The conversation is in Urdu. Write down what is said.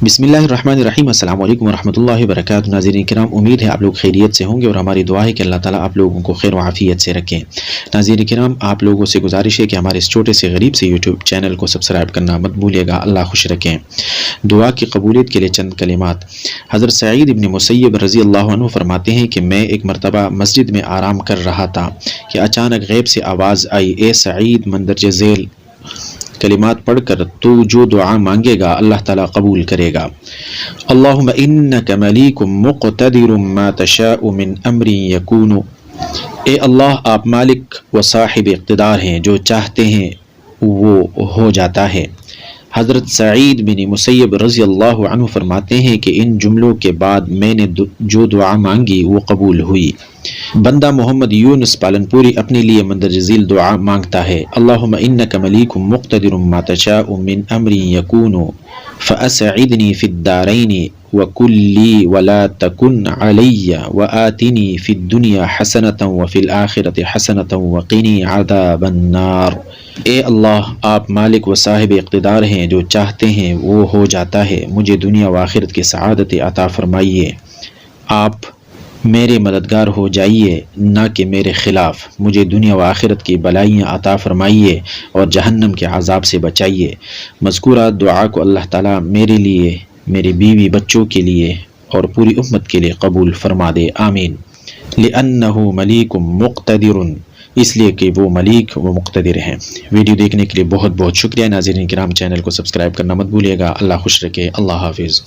بسم اللہ الرحمن الرحیم۔ السلام علیکم ورحمۃ اللہ وبرکاتہ۔ ناظرین کرام، امید ہے آپ لوگ خیریت سے ہوں گے اور ہماری دعا ہے کہ اللہ تعالیٰ آپ لوگوں کو خیر و عافیت سے رکھیں۔ ناظرین کرام، آپ لوگوں سے گزارش ہے کہ ہمارے اس چھوٹے سے غریب سے یوٹیوب چینل کو سبسکرائب کرنا مت بھولیے گا۔ اللہ خوش رکھیں۔ دعا کی قبولیت کے لیے چند کلمات۔ حضرت سعید ابن مسیب رضی اللہ عنہ فرماتے ہیں کہ میں ایک مرتبہ مسجد میں آرام کر رہا تھا کہ اچانک غیب سے آواز آئی، اے سعید، مندرجہ ذیل کلمات پڑھ کر تو جو دعا مانگے گا اللہ تعالیٰ قبول کرے گا۔ اللہم انک ملیک مقتدر ما تشاء من امر یکون۔ اے اللہ، آپ مالک و صاحب اقتدار ہیں، جو چاہتے ہیں وہ ہو جاتا ہے۔ حضرت سعید بن مسیب رضی اللہ عنہ فرماتے ہیں کہ ان جملوں کے بعد میں نے جو دعا مانگی وہ قبول ہوئی۔ بندہ محمد یونس پالنپوری اپنے لیے مندرجہ ذیل دعا مانگتا ہے، اللہم انک ملیک مقتدر ما تشاء من امر یکون فاسعدنی فی الدارین وکن لی ولا تکن علی وآتنی فی الدنیا حسنۃ وفی الآخرۃ حسنۃ وقنی عذاب النار۔ اے اللہ، آپ مالک و صاحب اقتدار ہیں، جو چاہتے ہیں وہ ہو جاتا ہے۔ مجھے دنیا و آخرت کی سعادت عطا فرمائیے۔ آپ میرے مددگار ہو جائیے، نہ کہ میرے خلاف۔ مجھے دنیا و آخرت کی بلائیاں عطا فرمائیے اور جہنم کے عذاب سے بچائیے۔ مذکورہ دعا کو اللہ تعالیٰ میرے لیے، میرے بیوی بچوں کے لیے اور پوری امت کے لیے قبول فرما دے، آمین۔ لأنہ ملیک مقتدر، اس لیے کہ وہ ملیک و مقتدر ہیں۔ ویڈیو دیکھنے کے لیے بہت بہت شکریہ۔ ناظرین کرام، چینل کو سبسکرائب کرنا مت بھولیے گا۔ اللہ خوش رکھے۔ اللہ حافظ۔